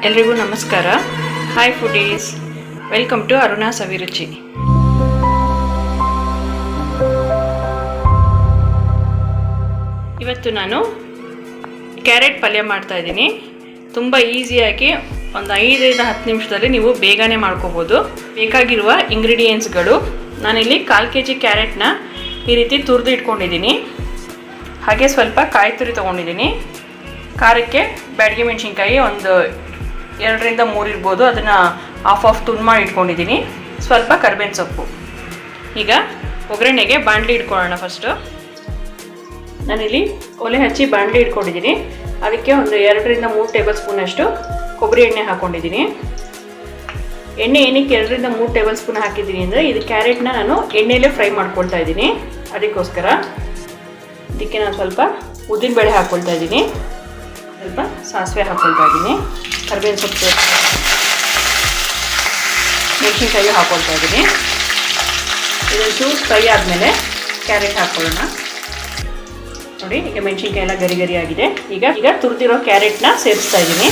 ಎಲ್ರಿಗೂ ನಮಸ್ಕಾರ. Hi foodies, welcome to Aruna Saviruchi. ಇವತ್ತು ನಾನು ಕ್ಯಾರೆಟ್ ಪಲ್ಯ ಮಾಡ್ತಾ ಇದ್ದೀನಿ. ತುಂಬ ಈಸಿಯಾಗಿ ಒಂದು 5-10 ನಿಮಿಷದಲ್ಲಿ ನೀವು ಬೇಗನೆ ಮಾಡ್ಕೋಬೋದು. ಬೇಕಾಗಿರುವ ಇಂಗ್ರೀಡಿಯೆಂಟ್ಸ್ಗಳು, ನಾನಿಲ್ಲಿ 1/4 kg ಕ್ಯಾರೆಟ್ನ ಈ ರೀತಿ ತುರಿದು ಇಟ್ಕೊಂಡಿದ್ದೀನಿ. ಹಾಗೆ ಸ್ವಲ್ಪ ಕಾಯಿ ತುರಿ ತೊಗೊಂಡಿದ್ದೀನಿ. ಖಾರಕ್ಕೆ ಬ್ಯಾಡಗಿ ಮೆಣಸಿನ್ಕಾಯಿ ಒಂದು 2-3 ಇರ್ಬೋದು, ಅದನ್ನು ಹಾಫ್ ತುಂಡು ಮಾಡಿ ಇಟ್ಕೊಂಡಿದ್ದೀನಿ. ಸ್ವಲ್ಪ ಕರಿಬೇವಿನ ಸೊಪ್ಪು. ಈಗ ಒಗ್ಗರಣೆಗೆ ಬಾಣಲಿ ಇಟ್ಕೊಳ್ಳೋಣ. ಫಸ್ಟು ನಾನಿಲ್ಲಿ ಒಲೆ ಹಚ್ಚಿ ಬಾಣಲಿ ಇಟ್ಕೊಂಡಿದ್ದೀನಿ. ಅದಕ್ಕೆ ಒಂದು 2-3 ಟೇಬಲ್ ಸ್ಪೂನ್ ಅಷ್ಟು ಕೊಬ್ಬರಿ ಎಣ್ಣೆ ಹಾಕ್ಕೊಂಡಿದ್ದೀನಿ. ಎಣ್ಣೆ ಏನಕ್ಕೆ 2-3 ಟೇಬಲ್ ಸ್ಪೂನ್ ಹಾಕಿದ್ದೀನಿ ಅಂದರೆ, ಇದು ಕ್ಯಾರೆಟ್ನ ನಾನು ಎಣ್ಣೆಯಲ್ಲೇ ಫ್ರೈ ಮಾಡ್ಕೊಳ್ತಾ ಇದ್ದೀನಿ. ಅದಕ್ಕೋಸ್ಕರ ಇದಕ್ಕೆ ನಾನು ಸ್ವಲ್ಪ ಉದ್ದಿನಬೇಳೆ ಹಾಕ್ಕೊಳ್ತಾ ಇದ್ದೀನಿ, ಸ್ವಲ್ಪ ಸಾಸಿವೆ ಹಾಕ್ಕೊಳ್ತಾ ಇದ್ದೀನಿ, ಕರಿಬೇವಿನ ಸೊಪ್ಪು, ಮೆಣಸಿನ್ಕಾಯಿ ಹಾಕ್ಕೊಳ್ತಾ ಇದ್ದೀನಿ. ಇದನ್ನು ಚೂಸ್ ಫ್ರೈ ಆದಮೇಲೆ ಕ್ಯಾರೆಟ್ ಹಾಕ್ಕೊಳ್ಳೋಣ. ನೋಡಿ, ಈಗ ಮೆಣಸಿನ್ಕಾಯಿ ಎಲ್ಲ ಗರಿ ಆಗಿದೆ. ಈಗ ತುರಿದಿರೋ ಕ್ಯಾರೆಟ್ನ ಸೇರಿಸ್ತಾ ಇದ್ದೀನಿ.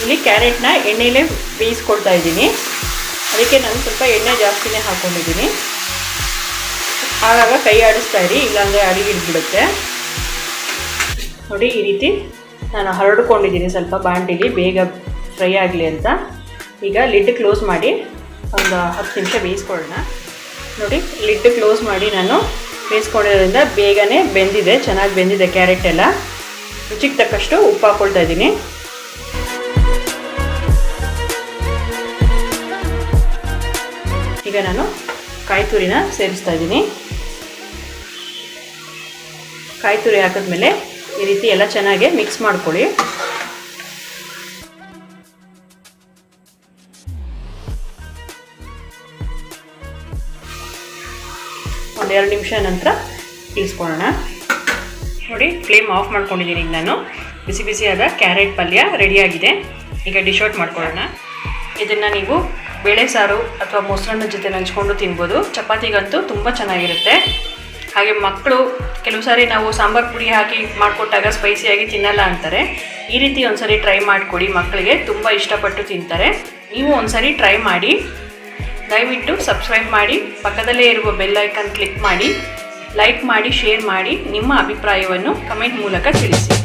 ಇಲ್ಲಿ ಕ್ಯಾರೆಟ್ನ ಎಣ್ಣೆಯಲ್ಲೇ ಬೇಯಿಸ್ಕೊಳ್ತಾ ಇದ್ದೀನಿ. ಅದಕ್ಕೆ ನಾನು ಸ್ವಲ್ಪ ಎಣ್ಣೆ ಜಾಸ್ತಿನೇ ಹಾಕ್ಕೊಂಡಿದ್ದೀನಿ. ಆಗಾಗ ಕೈ ಆಡಿಸ್ತಾ ಇರಿ, ಇಲ್ಲಾಂದರೆ ಅಡಿಗೆ ಹಿಡಿದ್ಬಿಡುತ್ತೆ. ನೋಡಿ, ಈ ರೀತಿ ನಾನು ಹರಡ್ಕೊಂಡಿದ್ದೀನಿ ಸ್ವಲ್ಪ ಬಾಣಲಿಲಿ, ಬೇಗ ಫ್ರೈ ಆಗಲಿ ಅಂತ. ಈಗ ಲಿಡ್ ಕ್ಲೋಸ್ ಮಾಡಿ ಒಂದು 10 ನಿಮಿಷ ಬೇಯಿಸ್ಕೊಳ್ಳೋಣ. ನೋಡಿ, ಲಿಡ್ ಕ್ಲೋಸ್ ಮಾಡಿ ನಾನು ಬೇಯಿಸ್ಕೊಂಡಿರೋದ್ರಿಂದ ಬೇಗನೆ ಬೆಂದಿದೆ, ಚೆನ್ನಾಗಿ ಬೆಂದಿದೆ ಕ್ಯಾರೆಟ್ ಎಲ್ಲ. ರುಚಿಗೆ ತಕ್ಕಷ್ಟು ಉಪ್ಪು ಹಾಕ್ಕೊಳ್ತಾ ಇದ್ದೀನಿ. ಈಗ ನಾನು ಕಾಯಿ ತುರಿನ ಸೇರಿಸ್ತಾ ಇದ್ದೀನಿ. ಕಾಯಿ ತುರಿ ಹಾಕಿದ್ಮೇಲೆ ಈ ರೀತಿ ಎಲ್ಲ ಚೆನ್ನಾಗಿ ಮಿಕ್ಸ್ ಮಾಡ್ಕೊಳ್ಳಿ. ಒಂದು 2 ನಿಮಿಷ ನಂತರ ಇಳಿಸ್ಕೊಳ್ಳೋಣ. ನೋಡಿ, ಫ್ಲೇಮ್ ಆಫ್ ಮಾಡ್ಕೊಂಡಿದ್ದೀನಿ. ಈಗ ನಾನು ಬಿಸಿ ಬಿಸಿಯಾದ ಕ್ಯಾರೆಟ್ ಪಲ್ಯ ರೆಡಿಯಾಗಿದೆ. ಈಗ ಡಿಶ್ ಔಟ್ ಮಾಡ್ಕೊಳ್ಳೋಣ. ಇದನ್ನು ನೀವು ಬೇಳೆ ಸಾರು ಅಥವಾ ಮೊಸರನ್ನ ಜೊತೆ ನಂಚ್ಕೊಂಡು ತಿನ್ಬೋದು. ಚಪಾತಿಗಂತೂ ತುಂಬ ಚೆನ್ನಾಗಿರುತ್ತೆ. ಹಾಗೆ ಮಕ್ಕಳು ಕೆಲವು ಸಾರಿ ನಾವು ಸಾಂಬಾರು ಪುಡಿ ಹಾಕಿ ಮಾಡಿಕೊಟ್ಟಾಗ ಸ್ಪೈಸಿಯಾಗಿ ತಿನ್ನಲ್ಲ ಅಂತಾರೆ. ಈ ರೀತಿ ಒಂದ್ಸರಿ ಟ್ರೈ ಮಾಡಿಕೊಡಿ, ಮಕ್ಕಳಿಗೆ ತುಂಬ ಇಷ್ಟಪಟ್ಟು ತಿಂತಾರೆ. ನೀವು ಒಂದ್ಸರಿ ಟ್ರೈ ಮಾಡಿ. ದಯವಿಟ್ಟು ಸಬ್ಸ್ಕ್ರೈಬ್ ಮಾಡಿ, ಪಕ್ಕದಲ್ಲೇ ಇರುವ ಬೆಲ್ ಐಕಾನ್ ಕ್ಲಿಕ್ ಮಾಡಿ, ಲೈಕ್ ಮಾಡಿ, ಶೇರ್ ಮಾಡಿ. ನಿಮ್ಮ ಅಭಿಪ್ರಾಯವನ್ನು ಕಮೆಂಟ್ ಮೂಲಕ ತಿಳಿಸಿ.